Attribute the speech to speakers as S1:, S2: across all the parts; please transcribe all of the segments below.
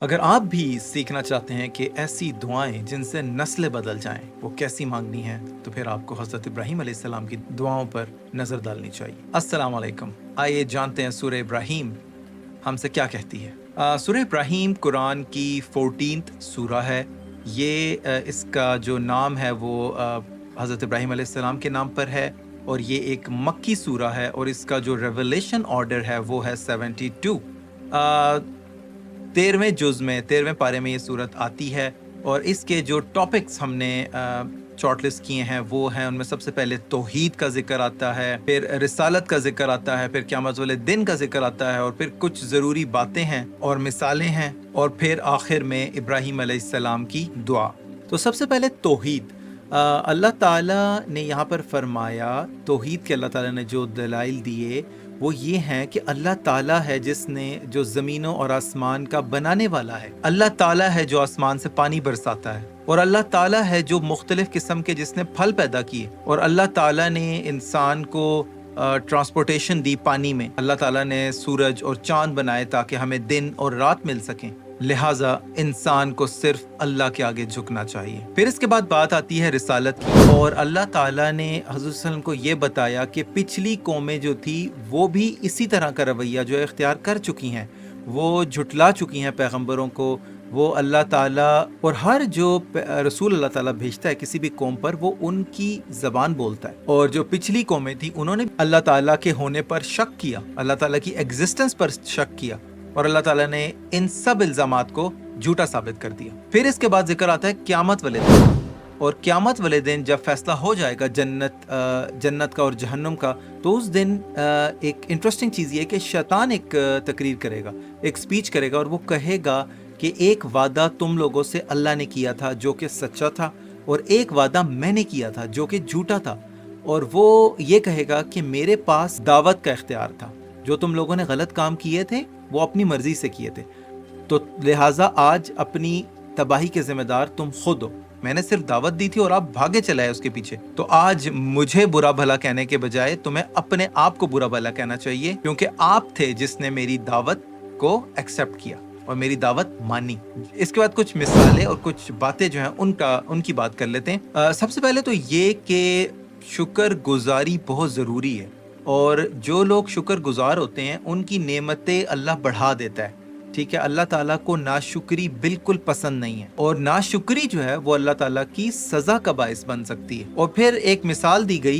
S1: अगर आप भी सीखना चाहते हैं कि ऐसी दुआएं जिनसे नस्लें बदल जाएं वो कैसी मांगनी है, तो फिर आपको हज़रत इब्राहीम अलैहिस्सलाम की दुआओं पर नज़र डालनी चाहिए। अस्सलाम वालेकुम। आइए जानते हैं सूरह इब्राहीम हमसे क्या कहती है। सूरह इब्राहीम कुरान की 14th सूरह है। ये इसका जो नाम है वो हज़रत इब्राहीम अलैहिस्सलाम के नाम पर है और ये एक मक्की सूरह है और इसका जो रेवलेशन ऑर्डर है वो है 72। 13वें जुज़ में 13वें पारे में ये सूरत आती है और इसके जो टॉपिक्स हमने शॉर्टलिस्ट किए हैं वो हैं, उनमें सबसे पहले तौहीद का जिक्र आता है, फिर रिसालत का जिक्र आता है, फिर क़यामत वाले दिन का जिक्र आता है और फिर कुछ ज़रूरी बातें हैं और मिसालें हैं और फिर आखिर में इब्राहीम अलैहिस्सलाम की दुआ। तो सबसे पहले तौहीद। अल्लाह ताला ने यहाँ पर फरमाया, तौहीद के अल्लाह ताला ने जो दलाइल दिए वो ये हैं कि अल्लाह ताला है जिसने जो ज़मीनों और आसमान का बनाने वाला है। अल्लाह ताला है जो आसमान से पानी बरसाता है और अल्लाह ताला है जो मुख्तलिफ किस्म के जिसने फल पैदा किए और अल्लाह ताला ने इंसान को ट्रांसपोर्टेशन दी पानी में। अल्लाह ताला ने सूरज और चांद बनाए ताकि हमें दिन और रात मिल सकें, लिहाजा इंसान को सिर्फ अल्लाह के आगे झुकना चाहिए। फिर इसके बाद बात आती है रिसालत की और अल्लाह ताला ने हज़रत सल्लल्लाहु अलैहि वसल्लम को ये बताया कि पिछली कौमें जो थी वो भी इसी तरह का रवैया जो इख्तियार कर चुकी हैं, वो झुटला चुकी हैं पैगंबरों को। वो अल्लाह ताला और हर जो रसूल अल्लाह ताला भेजता है किसी भी कौम पर वो उनकी ज़बान बोलता है और जो पिछली कौमें थी उन्होंने अल्लाह ताला के होने पर शक किया, अल्लाह ताला की एग्जिस्टेंस पर शक किया और अल्लाह ताला ने इन सब इल्ज़ामात को झूठा साबित कर दिया। फिर इसके बाद जिक्र आता है क़यामत वाले दिन और क़यामत वाले दिन जब फैसला हो जाएगा जन्नत का और जहन्नुम का, तो उस दिन एक इंटरेस्टिंग चीज़ ये है कि शैतान एक तकरीर करेगा, एक स्पीच करेगा और वो कहेगा कि एक वादा तुम लोगों से अल्लाह ने किया था जो कि सच्चा था और एक वादा मैंने किया था जो कि झूठा था। और वो ये कहेगा कि मेरे पास दावत का इख्तियार था, जो तुम लोगों ने गलत काम किए थे वो अपनी मर्जी से किए थे, तो लिहाजा आज अपनी तबाही के जिम्मेदार तुम खुद हो। मैंने सिर्फ दावत दी थी और आप भागे चले आए उसके पीछे, तो आज मुझे बुरा भला कहने के बजाय तुम्हें अपने आप को बुरा भला कहना चाहिए, क्योंकि आप थे जिसने मेरी दावत को एक्सेप्ट किया और मेरी दावत मानी। इसके बाद कुछ मिसालें और कुछ बातें जो हैं उनकी बात कर लेते हैं। सबसे पहले तो ये कि शुक्र गुजारी बहुत ज़रूरी है और जो लोग शुक्र गुजार होते हैं उनकी नेमतें अल्लाह बढ़ा देता है। ठीक है, अल्लाह ताला को नाशुक्री बिल्कुल पसंद नहीं है और नाशुक्री जो है वो अल्लाह ताला की सज़ा का बाइस बन सकती है। और फिर एक मिसाल दी गई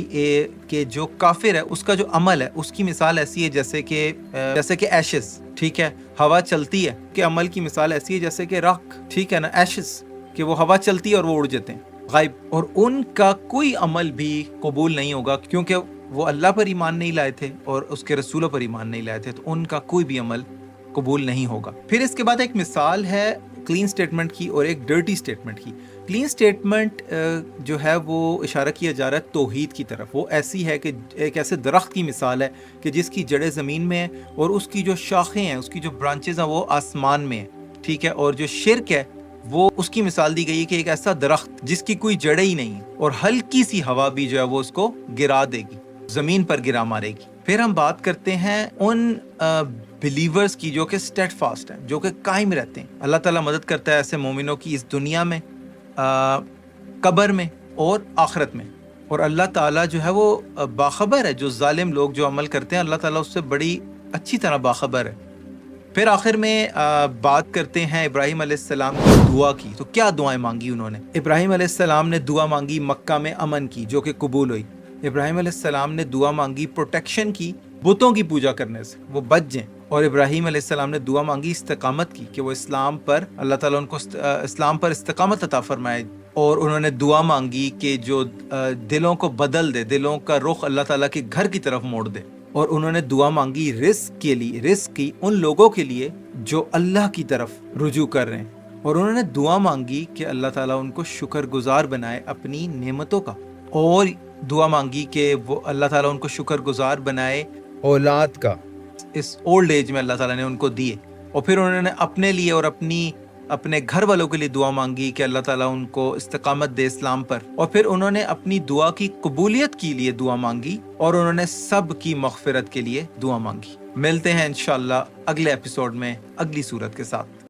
S1: कि जो काफिर है उसका जो अमल है उसकी मिसाल ऐसी है जैसे कि एशेस, ठीक है, हवा चलती है, कि अमल की मिसाल ऐसी है जैसे कि राख, ठीक है ना, एशेस, कि वो हवा चलती है और वो उड़ जाते हैं गायब, और उनका कोई अमल भी कबूल नहीं होगा क्योंकि वो अल्लाह पर ईमान नहीं लाए थे और उसके रसूलों पर ईमान नहीं लाए थे, तो उनका कोई भी अमल कबूल नहीं होगा। फिर इसके बाद एक मिसाल है क्लीन स्टेटमेंट की और एक डर्टी स्टेटमेंट की। क्लीन स्टेटमेंट जो है वो इशारा किया जा रहा है तौहीद की तरफ। वो ऐसी है कि एक ऐसे दरख्त की मिसाल है कि जिसकी जड़ें ज़मीन में हैं और उसकी जो शाखें हैं, उसकी जो ब्रांचेज हैं वो आसमान में हैं, ठीक है। और जो शिर्क है वो उसकी मिसाल दी गई है कि एक ऐसा दरख्त जिसकी कोई जड़ें ही नहीं है और हल्की सी हवा भी जो है वो उसको गिरा देगी, ज़मीन पर गिरा मारेगी। फिर हम बात करते हैं उन बिलीवर्स की जो कि स्टेडफास्ट हैं, जो कि कायम रहते हैं। अल्लाह ताला मदद करता है ऐसे मोमिनों की इस दुनिया में, कब्र में और आखिरत में। और अल्लाह ताला जो है वो बाखबर है, जो जालिम लोग जो अमल करते हैं अल्लाह ताला उससे बड़ी अच्छी तरह बाखबर है। फिर आखिर में बात करते हैं इब्राहीम अलैहिस्सलाम की दुआ की। तो क्या दुआएं मांगी उन्होंने? इब्राहीम अलैहिस्सलाम ने दुआ मांगी मक्का में अमन की, जो कि कबूल हुई। इब्राहीम अलैहिस्सलाम ने दुआ मांगी प्रोटेक्शन की, बुतों की पूजा करने से वो बच जाएं। और इब्राहीम अलैहिस्सलाम ने दुआ मांगी इस्तिकामत की, कि वो इस्लाम पर, अल्लाह ताला उनको इस्लाम पर इस्तिकामत अता फरमाए। और उन्होंने दुआ मांगी कि जो दिलों को बदल दे, दिलों का रुख अल्लाह ताला के घर की तरफ मोड़ दे। और उन्होंने दुआ मांगी रिस्क के लिए, रिस्क की उन लोगों के लिए जो अल्लाह की तरफ रुजू कर रहे हैं। और उन्होंने दुआ मांगी कि अल्लाह ताला उनको शुक्रगुजार बनाए अपनी नेमतों का, और दुआ मांगी कि वो अल्लाह ताला उनको शुक्रगुजार बनाए औलाद का, इस ओल्ड एज में अल्लाह ताला ने उनको दिए। और फिर उन्होंने अपने लिए और अपने घर वालों के लिए दुआ मांगी कि अल्लाह ताला उनको इस्तिकामत दे इस्लाम पर। और फिर उन्होंने अपनी दुआ की कबूलियत के लिए दुआ मांगी और उन्होंने सब की मग़फ़िरत के लिए दुआ मांगी। मिलते हैं इंशाअल्लाह अगले एपिसोड में अगली सूरत के साथ।